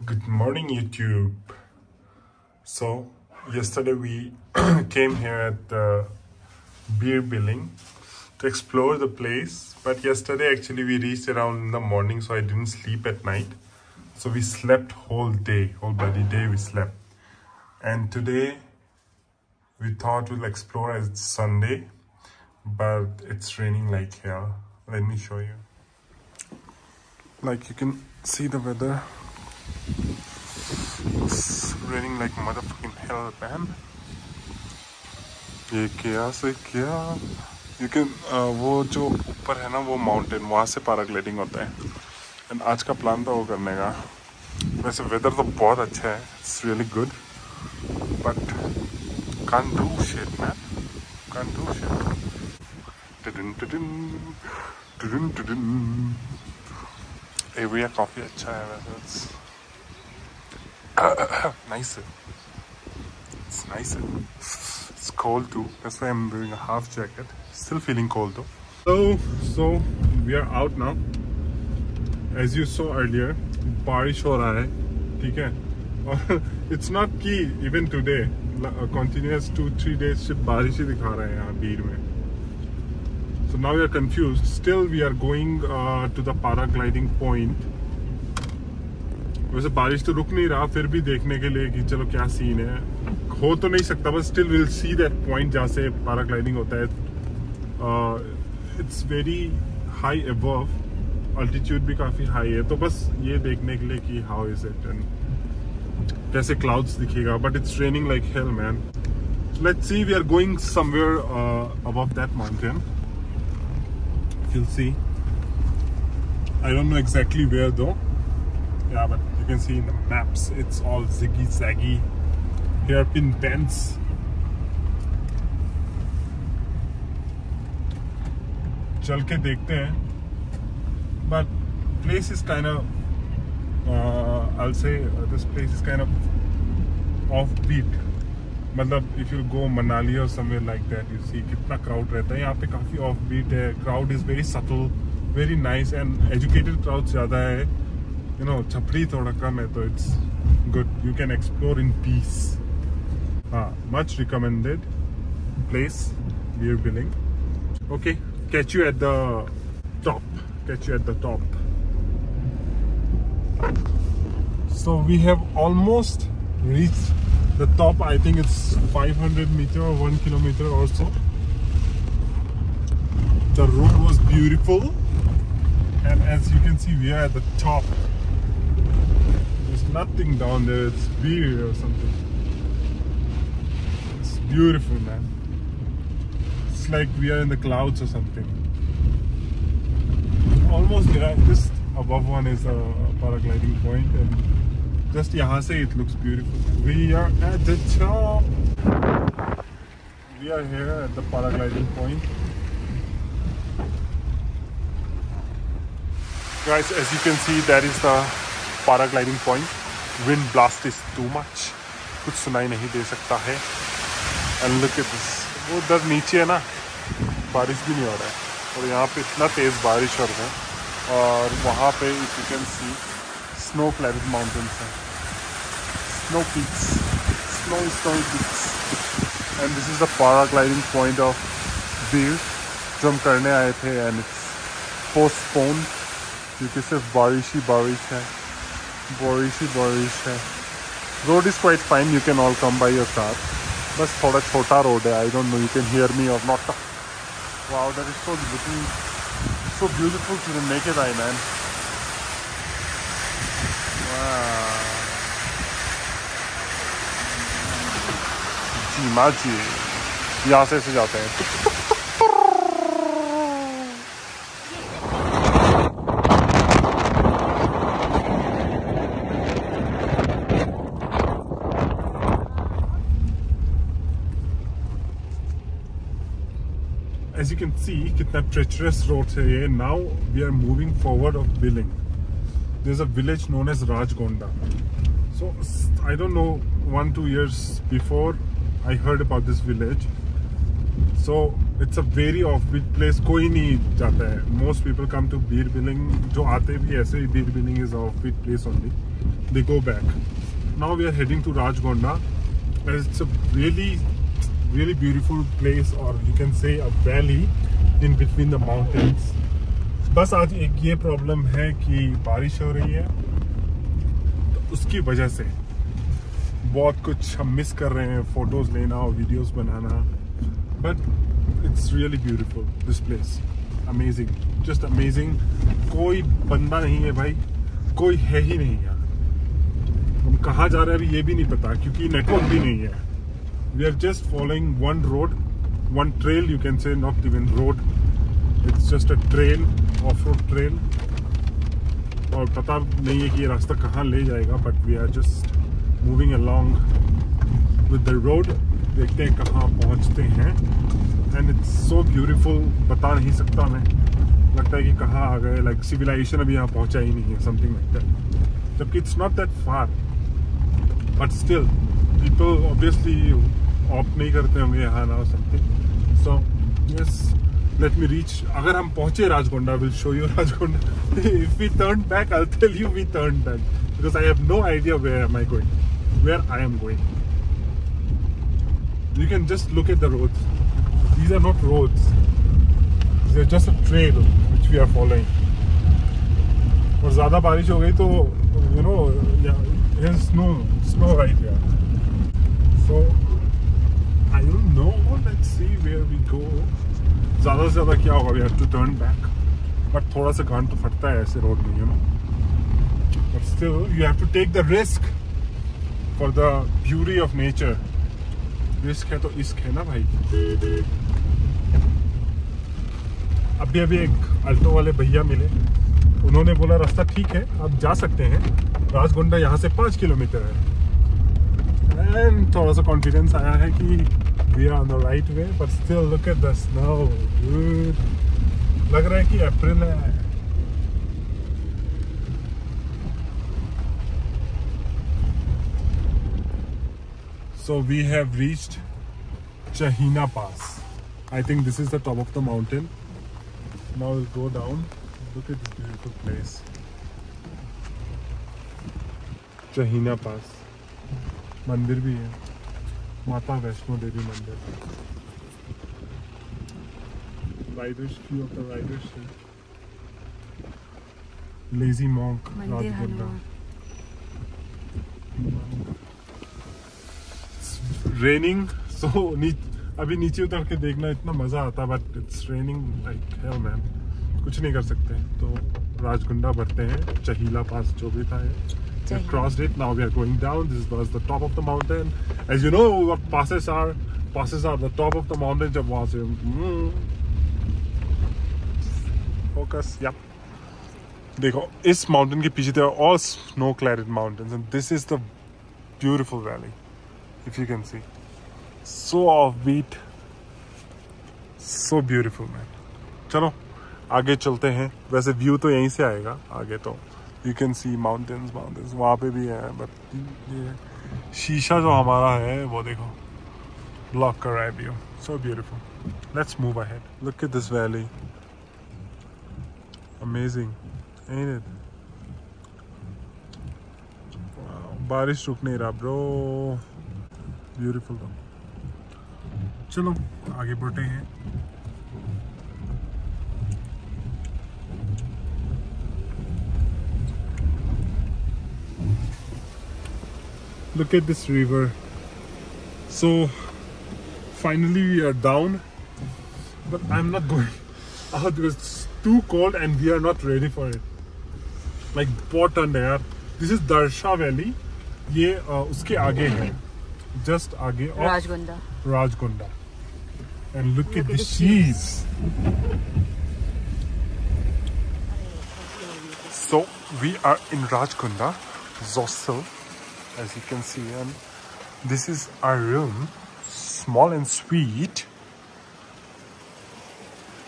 Good morning, YouTube. So, yesterday we came here at the beer billing to explore the place. But yesterday, actually, we reached around in the morning, so I didn't sleep at night. So we slept whole bloody day we slept. And today, we thought we'll explore as it's Sunday, but it's raining like hell. Let me show you. Like you can see the weather. It's raining like motherfucking hell, man. ये क्या से क्या? You can वो जो ऊपर है ना वो mountain, वहाँ से पैराग्लाइडिंग होता है. And आज का प्लान था वो करने का. वैसे weather तो बहुत अच्छा है. It's really good. But can't do shit, man. Can't do shit. Area काफी अच्छा है वैसे. Nice. It's nice. It's cold too. That's why I'm wearing a half jacket. Still feeling cold though. So we are out now. As you saw earlier, बारिश हो रहा है, ठीक है? और it's not key even today. Continuous 2-3 days से बारिश ही दिखा रहे हैं यहाँ बीर में. So now we are confused. Still we are going to the paragliding point. वैसे बारिश तो रुक नहीं रहा, फिर भी देखने के लिए कि चलो क्या सीन है. हो तो नहीं सकता, बस still will see that point जहाँ से पैराग्लाइडिंग होता है. It's very high above, altitude भी काफ़ी हाई है, तो बस ये देखने के लिए कि हाउ इज इट एंड कैसे क्लाउड्स दिखेगा. But it's raining like hell, man. Let's see, we are going somewhere above that mountain. You'll see. I don't know exactly where though. Yeah, but you can see in the maps, it's all ziggy-zaggy, hairpin bends. चल के देखते हैं. But place is kind of, I'll say this place is kind of offbeat. मतलब if you go Manali or somewhere like that, you see कितना crowd रहता है. यहाँ पे काफी offbeat है. Crowd is very subtle, very nice and educated crowd ज़्यादा है. You know, छपरी थोड़ा कम है, तो it's good. You can explore in peace. Much recommended place, beer billing. Okay, catch you at the top. So we have almost reached the top. I think it's 500 meter or 1 kilometer or so. The road was beautiful, and as you can see, we are at the top. There's nothing down there. It's beer or something. It's beautiful, man. It's like we are in the clouds or something. Almost there. Just above one is a paragliding point, and just यहाँ से it looks beautiful. We are at the top. We are here at the paragliding point. Guys, as you can see, that is the paragliding point. Wind blast is too much. कुछ सुनाई नहीं दे सकता है. And look at this. वो उधर नीचे है ना, बारिश भी नहीं हो रहा है, और यहाँ पे इतना तेज बारिश हो रहा है. और वहाँ पे if you can see, snow-clad mountains हैं. Snow peaks, snowy peaks. And this is the paragliding point of Beer जो हम करने आए थे, and it's postponed क्योंकि सिर्फ बारिश ही बारिश है. Road is quite fine. You can all come by your car. बस थोड़ा छोटा road है. I don't know you can hear me or not. Wow, that is looking so beautiful to the naked eye, man. Wow. जी यहाँ से जाते हैं. As you can see, कितना treacherous road है ये. Now we are moving forward of billing. There's a village known as Rajgonda. So I don't know, 1-2 years before I heard about this village. So it's a very offbeat place. कोई नहीं जाता है. Most people come to Beer Billing. जो आते भी ऐसे ही Beer Billing is an offbeat place only. They go back. Now we are heading to Rajgonda. It's a really beautiful place, or you can say a valley in between the mountains. बस आज एक ये problem है कि बारिश हो रही है, तो उसकी वजह से बहुत कुछ हम मिस कर रहे हैं, फोटोज लेना और videos banana. But it's really beautiful, this place. Amazing, just amazing. कोई बंदा नहीं है भाई, कोई है ही नहीं यार. हम कहाँ जा रहे हैं अभी ये भी नहीं पता, क्योंकि नेटवर्क भी नहीं है. We are just following one road, one trail, you can say, not even road. It's just a trail, off-road trail. और पता नहीं है कि ये रास्ता कहाँ ले जाएगा, but we are just moving along with the road. देखते हैं कहाँ पहुँचते हैं. एंड इट्स सो ब्यूटीफुल, बता नहीं सकता मैं. लगता है कि कहाँ आ गए, लाइक सिविलाइजेशन अभी यहाँ पहुँचा ही नहीं है, समथिंग लाइक दैट. जबकि it's not that far, but still people obviously opt नहीं करते होंगे यहाँ ना, something. So yes, let me reach. अगर हम पहुँचे Rajgonda, will show you Rajgonda. If we turn back, I will tell you we turn back, because I have no idea where am I going, where I am going. You can just look at the roads. These are not roads. They're just a trail which we are following. और ज़्यादा बारिश हो गई तो you know, there's snow right here. So I don't know. Let's see where we go. ज़्यादा से ज़्यादा क्या होगा? We have to turn back. But थोड़ा सा गांड तो फटता है ऐसे रोड में, you know. But still, you have to take the risk for the beauty of nature. Risk है तो इश्क है ना भाई. अभी एक अल्टो वाले भैया मिले, उन्होंने बोला रास्ता ठीक है, आप जा सकते हैं, राजगोंडा यहाँ से 5 किलोमीटर है. एंड थोड़ा सा कॉन्फिडेंस आया है कि we are on the right way. But still look at the snow, लग रहा है कि अप्रैल है. So we have reached Chahina Pass. I think this is the top of the mountain. Now we'll go down. Look at this beautiful place. Chahina Pass. मंदिर भी है, माता वैष्णो देवी मंदिर. Riders, few of the riders here. Lazy Monk, Rajgonda. Raining, so अभी नीचे उतर के देखना इतना मजा आता, but it's raining like hell man. कुछ नहीं कर सकते. तो राजगोंडा बढ़ते हैं. चहीला पास जो भी था, crossed it. Now we are going down. This was the top of the mountain. As you know what passes are the top of the mountain. जब वहां से फोकस, या देखो इस माउंटेन के पीछे they are all snow cladded mountains and this is the beautiful valley. If you can see, so offbeat, so beautiful man. चलो आगे चलते हैं. वैसे व्यू तो यहीं से आएगा आगे, तो you can see mountains वहाँ पे भी है. बट ये शीशा जो हमारा है वो देखो ब्लॉक कर रहा है view. So beautiful. Let's move ahead. Look at this valley. Amazing, ain't it? Wow. बारिश रुक नहीं रहा ब्रो. ब्यूटीफुल. चलो आगे बढ़ते हैं. Look at this river. So finally we are down, but I'm not going out because it's too cold and we are not ready for it. Like बहुत ठंड है यार. This is Darsha Valley. ये उसके आगे है, just आगे Rajgonda. And look at the cheese. So we are in Rajgonda, Zossel, as you can see, and this is our room, small and sweet.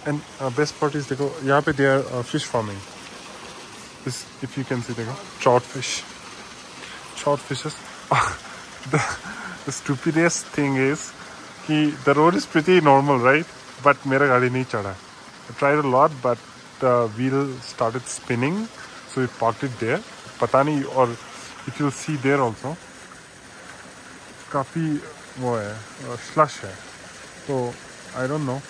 And best part is देखो यहाँ पे they are fish farming. This, if you can see, देखो trout fishes. The stupidest thing is कि the road is pretty normal, right? But मेरा गाड़ी नहीं चढ़ा है. I tried a lot, but the wheel started spinning, so we parked it there. पता नहीं, और if you'll see there also, काफ़ी वो है, slush है. तो I don't know.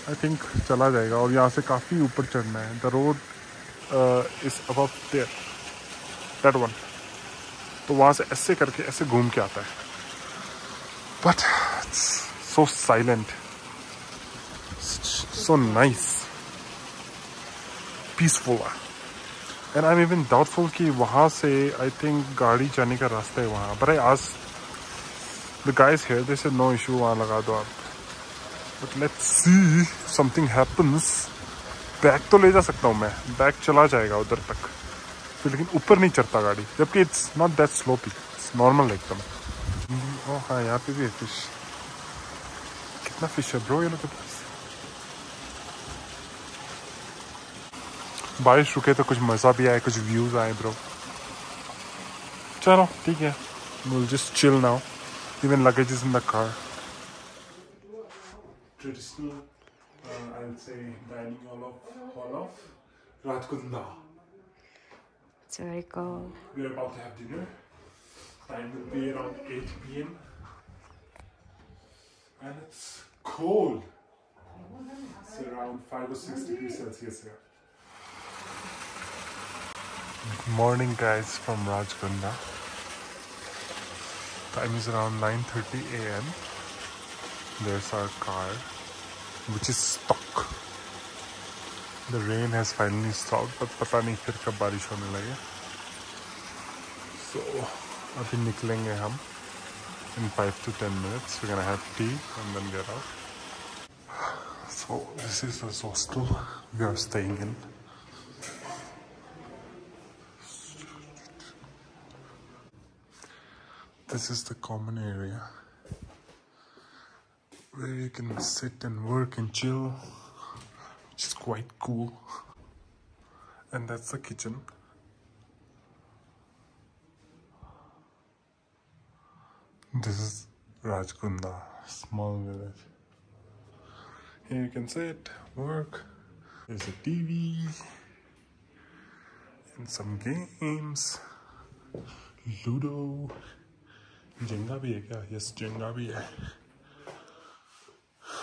I think चला जाएगा, और यहाँ से काफ़ी ऊपर चढ़ना है. The road is above there. That one. तो वहाँ से ऐसे करके ऐसे घूम के आता है. But it's so silent, so nice, peaceful. And I'm even doubtful कि वहाँ से I think गाड़ी जाने का रास्ता है वहाँ. But I asked the guys here, they said no issue, वहाँ लगा दो आप. But let's see if something happens. Bag तो ले जा सकता हूँ मैं, बैग चला जाएगा उधर तक फिर, लेकिन ऊपर नहीं चढ़ता गाड़ी, जबकि it's not that sloppy, it's normal एकदम. ओह हाँ, यहाँ पे भी है फिश. कितना फिश है ब्रो, ये लोग के पास. बारिश रुके तो कुछ मज़ा भी आए, कुछ व्यूज़ आए ब्रो. चलो ठीक है, we'll just chill now. Even luggage is in the car. Traditional, I'll say, dining hall of Rajkunda. It's very cold. We're about to have dinner. Time will be around 8 p.m. And it's cold. It's around 5 or 6 degrees Celsius here. Good morning guys from Rajkunda. Time is around 9:30 a.m. There's our car, which is stuck. The rain has finally stopped, but पता नहीं फिर कब बारिश होने लगे. So अभी निकलेंगे हम. In 5 to 10 minutes, we're gonna have tea and then get out. So this is the hostel we are staying in. This is the common area where you can sit and work and chill, which is quite cool. And that's the kitchen. This is Rajkunda, small village. Here you can sit, work. There's a TV and some games. Ludo. Jenga भी है क्या? Yes, Jenga भी है.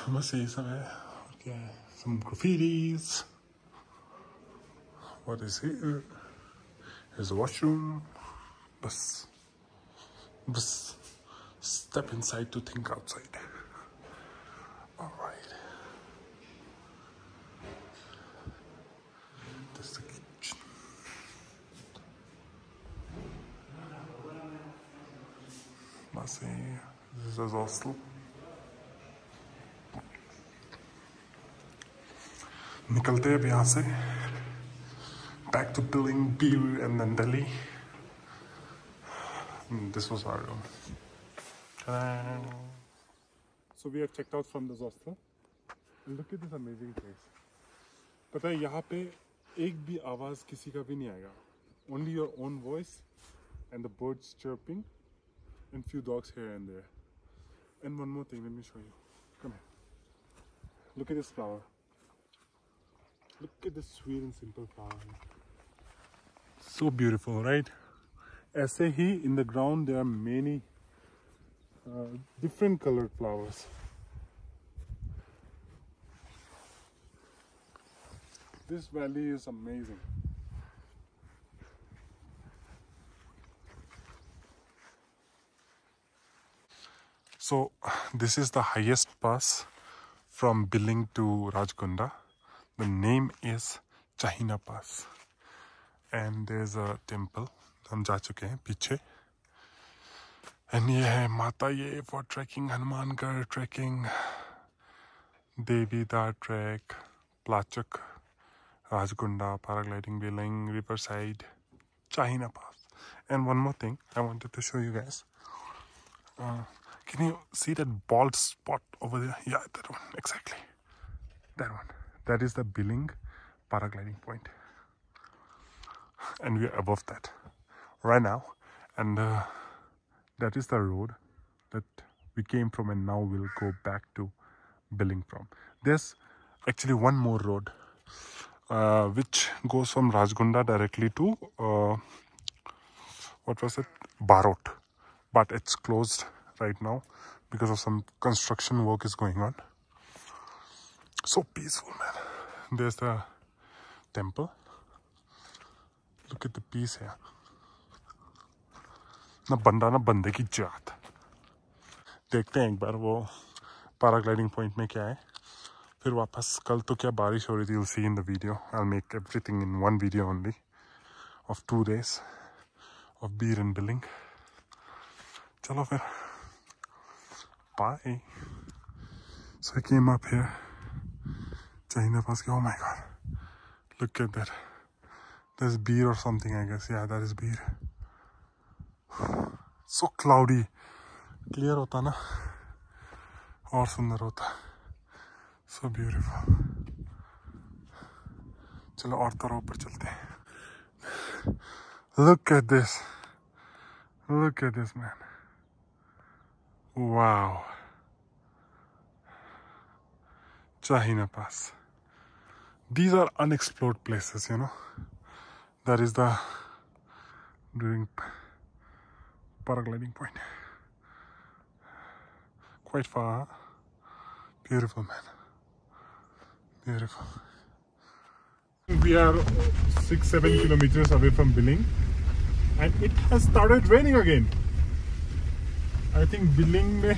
बस यही सब है. और क्या है? Some graffitis. What is here? Here's a washroom. बस step inside to think outside. All right. This is the kitchen. बस यही. This is a hostel. निकलते हैं अब यहाँ से. Back to Billing, Beer, and then Delhi. This was our room. Ta-da! So we have checked out from this hostel. Look at this amazing place. पता है यहाँ पे एक भी आवाज़ किसी का भी नहीं आएगा. Only your own voice and the birds chirping and few dogs here and there. And one more thing, let me show you. Come here. Look at this flower. Look at this sweet and simple flower. So beautiful, right? ऐसे ही in the ground there are many different colored flowers. This valley is amazing. So this is the highest pass from Billing to Rajkunda. The name is Chahina Pass. And there's a temple. हम जा चुके हैं पीछे. And ये है माता ये for trekking, Hanumangarh trekking, देवीदार trek, Plachak, Rajkunda, paragliding, Billing, Riverside, Chahina Pass. And one more thing I wanted to show you guys. Can you see that bald spot over there? Yeah, that one, exactly. That one. That is the Billing paragliding point. And we are above that right now. And that is the road that we came from, and now we'll go back to Billing from. There's actually one more road which goes from Rajgunda directly to what was it, Barot, but it's closed right now because of some construction work is going on. So peaceful, man. There's the temple. Look at the peace here. ना बंदा ना बंदे की जात. देखते हैं एक बार वो पैराग्लाइडिंग पॉइंट में क्या है, फिर वापस. कल तो क्या बारिश हो रही थी. You'll see in the video. I'll make everything in one video only of 2 days of beer and Billing. चलो फिर. Bye. So I came up here. Chahina Pass. Oh my god. Look at that. There's beer or something, I guess. Yeah, that is beer. So cloudy. Clear होता ना और सुंदर होता. So beautiful. चलो और थोड़ा ऊपर चलते हैं. Look at this. Look at this, man. Wow. Chahina Pass. These are unexplored places, you know. That is the during paragliding point. Quite far. Beautiful, man. Beautiful. We are 6-7 kilometers away from Billing, and it has started raining again. I think Billing में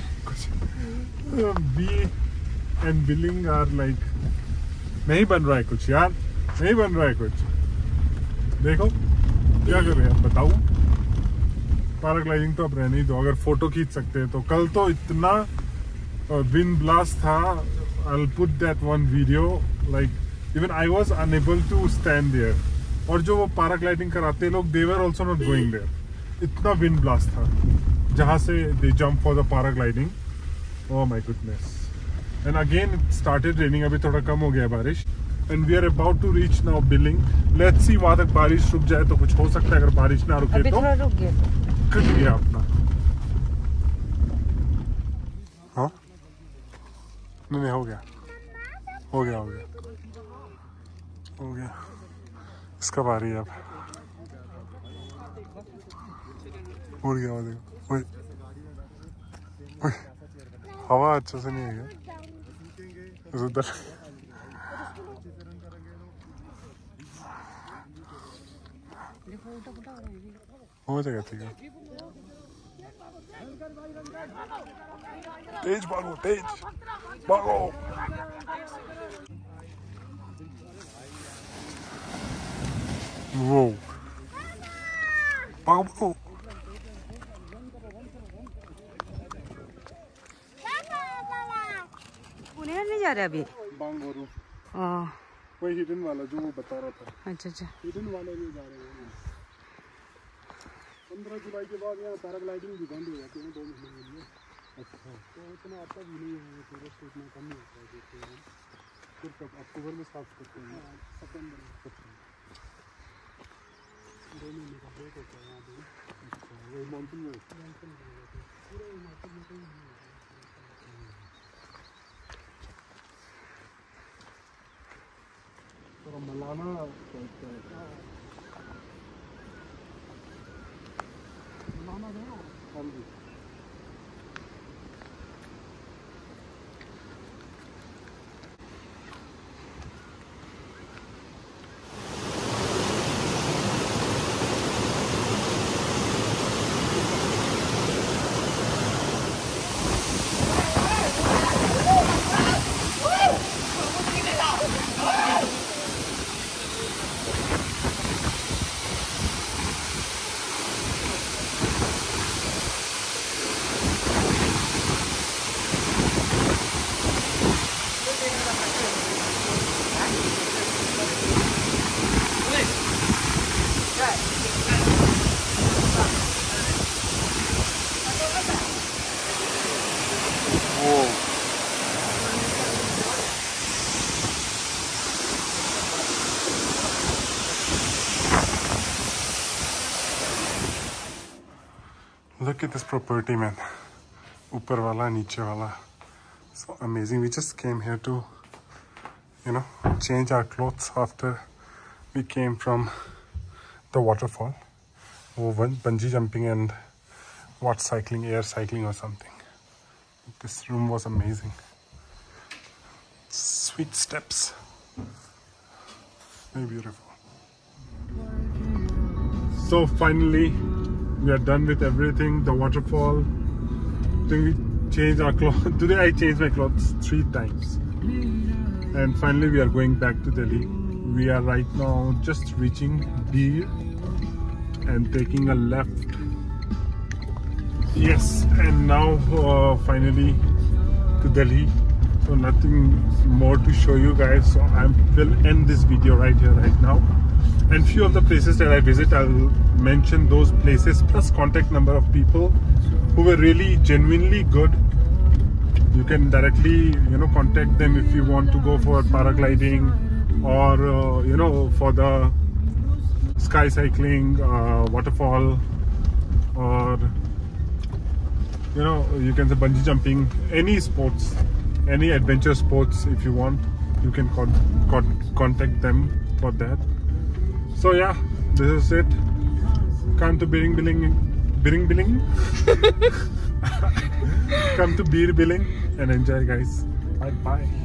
B and Billing are like नहीं बन रहा है कुछ यार, नहीं बन रहा है कुछ. देखो क्या कर रहे हैं बताओ. पैराग्लाइडिंग तो अब रहने ही दो. अगर फोटो खींच सकते हैं तो. कल तो इतना विंड ब्लास्ट था. I'll put that one video. Like even I was unable to stand there. और जो वो पैराग्लाइडिंग कराते लोग, they were also not going there. इतना विंड ब्लास्ट था जहाँ से they jump for the paragliding. Oh my goodness. And again it started raining. अभी थोड़ा कम हो गया बारिश. And we are about to reach now Billing. Let's see वहाँ तक बारिश रुक जाए तो कुछ हो सकता है. अगर बारिश ना रुके तो थोड़ा रुक गया तो कट गया अपना. हाँ नहीं हो गया, हो गया, हो गया, हो गया. इसका बारी है अब. उड़ गया. देखो ओए, हवा अच्छा से नहीं है क्या उधर. हो जाएगा ठीक है. तेज भागो, तेज भागो. वो भागो भागो. पुणे नहीं जा रहे अभी. बांगोरू. हाँ वही हिडन वाला जो वो बता रहा था. अच्छा अच्छा. हिडन वाले नहीं जा रहे हैं. 15 जुलाई के बाद यहाँ पैराग्लाइडिंग भी बंद हो जाती है 2 महीने के लिए. अच्छा तो इतना आता भी नहीं है. टूरिस्ट इतना कम नहीं होता है. देखते हैं फिर कब अक्टूबर में स्टार्ट करते हैं. सितंबर में. 2 महीने का ब्रेक होता है यहाँ पे. अच्छा वही मानसून में पूरे हिमाचल में कहीं नहीं होता. थोड़ा मलाना पड़ता है. मलाना दे. हाँ जी. Look at this property, man. upar wala, niche wala. So amazing. We just came here to, you know, change our clothes after we came from the waterfall. Bungee jumping and what, cycling, air cycling or something. This room was amazing. Sweet steps. Very beautiful. So finally we are done with everything. The waterfall. Then we changed our clothes. Today I changed my clothes 3 times. And finally we are going back to Delhi. We are right now just reaching Bir and taking a left. Yes, and now finally to Delhi. So nothing more to show you guys. So I will end this video right here, right now. And few of the places that I visit, I'll mention those places plus contact number of people who were really genuinely good. You can directly, you know, contact them if you want to go for paragliding or you know, for the sky cycling, waterfall, or you know, you can say bungee jumping, any sports, any adventure sports. If you want, you can contact them for that. So yeah, this is it. Come to Bir Billing come to Bir Billing and enjoy, guys. Bye bye.